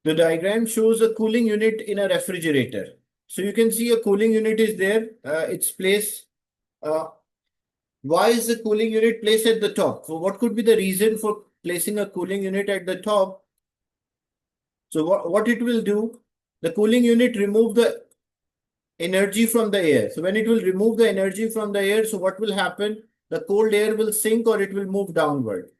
The diagram shows a cooling unit in a refrigerator. So you can see a cooling unit is there. Its place. Why is the cooling unit placed at the top? So what could be the reason for placing a cooling unit at the top? So what it will do, the cooling unit remove the energy from the air. So when it will remove the energy from the air, so what will happen? The cold air will sink or it will move downward.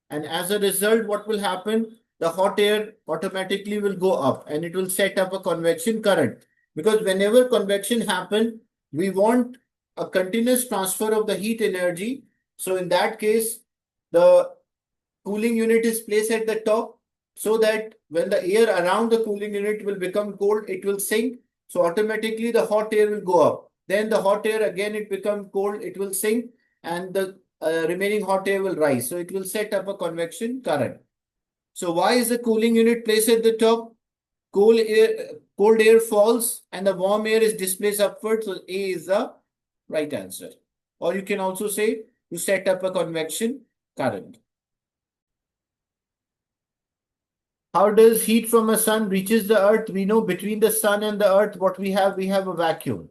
And as a result, what will happen? The hot air automatically will go up and it will set up a convection current. Because whenever convection happens, we want a continuous transfer of the heat energy. So in that case, the cooling unit is placed at the top so that when the air around the cooling unit will become cold, it will sink. So automatically the hot air will go up. Then the hot air again, it becomes cold, it will sink and the remaining hot air will rise. So it will set up a convection current. So why is the cooling unit placed at the top? Cold air falls and the warm air is displaced upward. So A is the right answer. Or you can also say to set up a convection current. How does heat from a sun reaches the earth? We know between the sun and the earth, what we have a vacuum.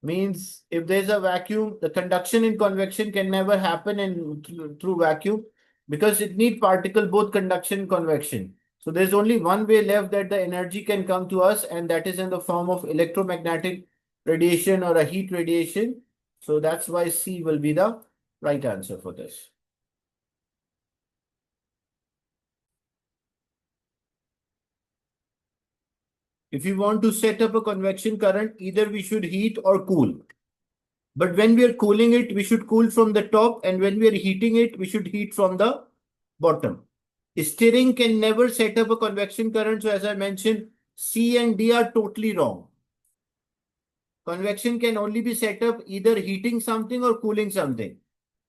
Means if there's a vacuum, the conduction and convection can never happen through vacuum because it needs particle, both conduction and convection. So there's only one way left that the energy can come to us, and that is in the form of electromagnetic radiation or a heat radiation. So that's why C will be the right answer for this. If you want to set up a convection current, either we should heat or cool. But when we are cooling it, we should cool from the top, and when we are heating it, we should heat from the bottom. Stirring can never set up a convection current. So as I mentioned, C and D are totally wrong. Convection can only be set up either heating something or cooling something.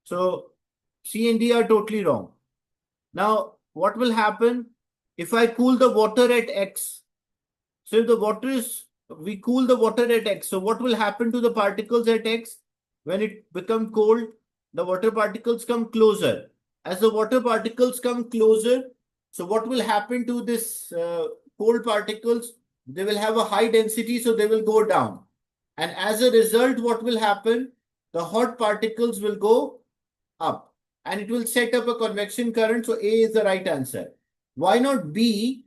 So C and D are totally wrong. Now, what will happen if I cool the water at X? So if the water is, we cool the water at X. So what will happen to the particles at X? When it becomes cold, the water particles come closer. As the water particles come closer, so what will happen to this cold particles? They will have a high density, so they will go down. And as a result, what will happen? The hot particles will go up and it will set up a convection current. So A is the right answer. Why not B?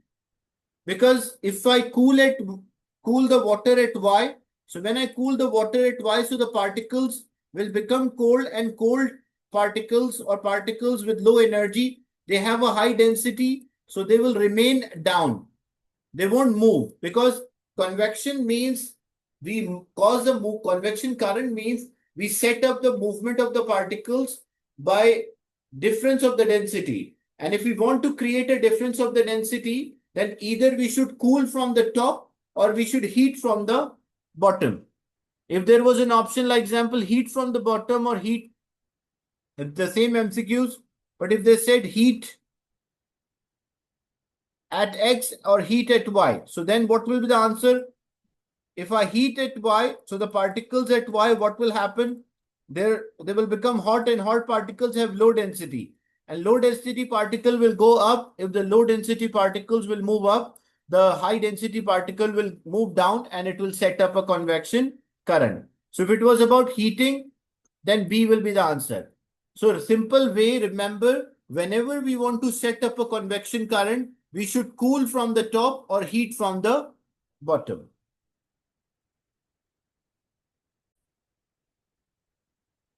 Because if I cool the water at Y, so when I cool the water at Y, so the particles will become cold, and cold particles or particles with low energy, they have a high density, so they will remain down. They won't move because convection means we cause the move. Convection current means we set up the movement of the particles by difference of the density. And if we want to create a difference of the density, then either we should cool from the top or we should heat from the bottom. If there was an option, like example, heat from the bottom or heat, it's the same MCQs, but if they said heat at X or heat at Y, so then what will be the answer? If I heat at Y, so the particles at Y, what will happen? They will become hot, and hot particles have low density. And low density particle will go up. If the low density particles will move up, the high density particle will move down and it will set up a convection current. So if it was about heating, then B will be the answer. So a simple way, remember, whenever we want to set up a convection current, we should cool from the top or heat from the bottom.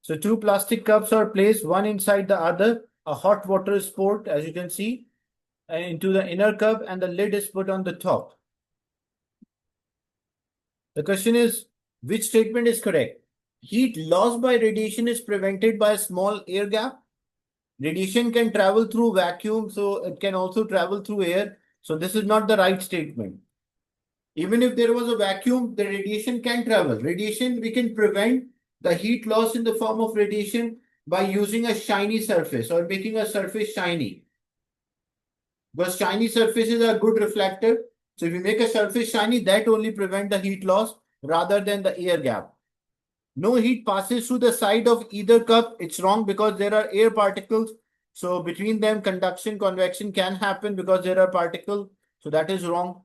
So two plastic cups are placed one inside the other. A hot water is poured, as you can see, into the inner cup, and the lid is put on the top. The question is, which statement is correct? Heat lost by radiation is prevented by a small air gap. Radiation can travel through vacuum, so it can also travel through air. So this is not the right statement. Even if there was a vacuum, the radiation can travel. Radiation, we can prevent the heat loss in the form of radiation by using a shiny surface or making a surface shiny. Because shiny surfaces are good reflector. So if you make a surface shiny, that only prevent the heat loss rather than the air gap. No heat passes through the side of either cup. It's wrong because there are air particles. So between them, conduction, convection can happen because there are particles. So that is wrong.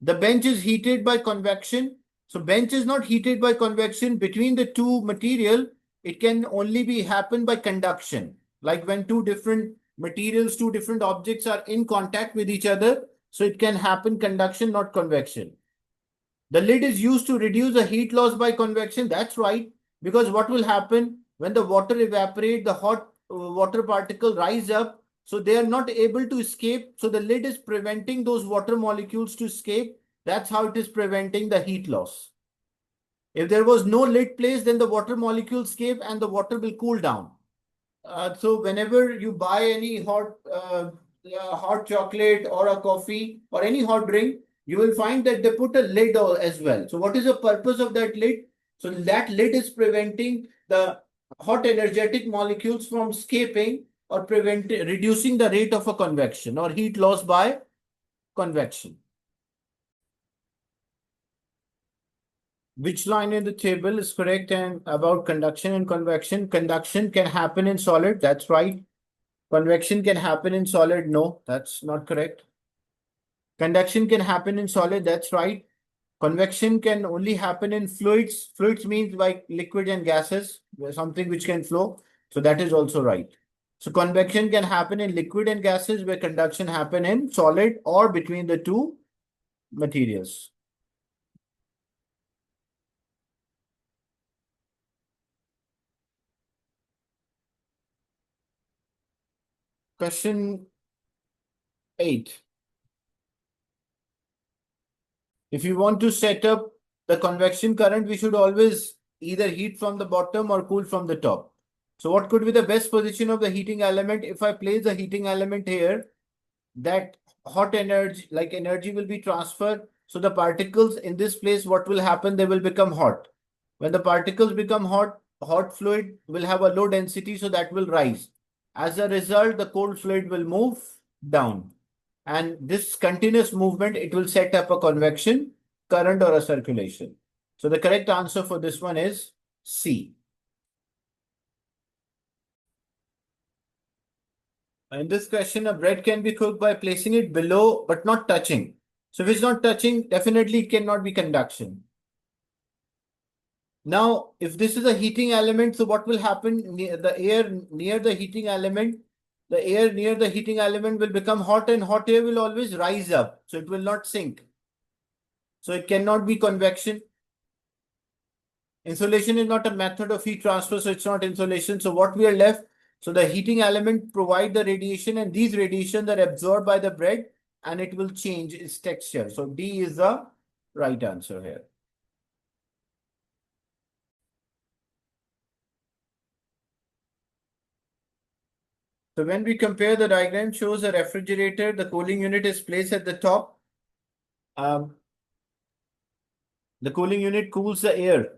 The bench is heated by convection. So bench is not heated by convection. Between the two material, it can only be happen by conduction. Like when two different materials, two different objects are in contact with each other. So it can happen conduction, not convection. The lid is used to reduce the heat loss by convection. That's right. Because what will happen when the water evaporate, the hot water particle rise up. So they are not able to escape. So the lid is preventing those water molecules to escape. That's how it is preventing the heat loss. If there was no lid placed, then the water molecules escape and the water will cool down. So whenever you buy any hot chocolate or a coffee or any hot drink, you will find that they put a lid as well. So what is the purpose of that lid? So that lid is preventing the hot energetic molecules from escaping or reducing the rate of a convection or heat loss by convection. Which line in the table is correct and about conduction and convection? Conduction can happen in solid. That's right. Convection can happen in solid. No, that's not correct. Conduction can happen in solid. That's right. Convection can only happen in fluids. Fluids means like liquid and gases, something which can flow. So that is also right. So convection can happen in liquid and gases, where conduction happen in solid or between the two materials. Question 8. If you want to set up the convection current, we should always either heat from the bottom or cool from the top. So what could be the best position of the heating element? If I place the heating element here, that hot energy, like energy will be transferred. So the particles in this place, what will happen? They will become hot. When the particles become hot, hot fluid will have a low density, so that will rise. As a result, the cold fluid will move down. And this continuous movement, it will set up a convection current or a circulation. So the correct answer for this one is C. In this question, a bread can be cooked by placing it below but not touching. So if it's not touching, definitely it cannot be conduction. Now, if this is a heating element, so what will happen? The air near the heating element, the air near the heating element will become hot, and hot air will always rise up. So it will not sink. So it cannot be convection. Insulation is not a method of heat transfer, so it's not insulation. So what we are left, so the heating element provide the radiation, and these radiations are absorbed by the bread and it will change its texture. So D is the right answer here. So when we compare, the diagram shows a refrigerator, the cooling unit is placed at the top. The cooling unit cools the air.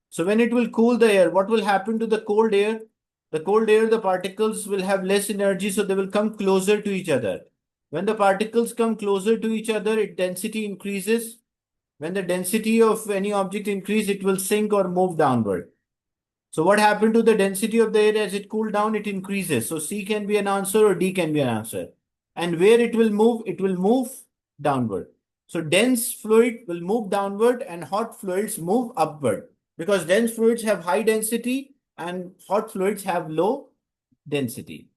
So when it will cool the air, what will happen to the cold air? The cold air, the particles will have less energy, so they will come closer to each other. When the particles come closer to each other, its density increases. When the density of any object increases, it will sink or move downward. So what happened to the density of the air as it cooled down? It increases. So C can be an answer or D can be an answer. And where it will move downward. So dense fluid will move downward and hot fluids move upward, because dense fluids have high density and hot fluids have low density.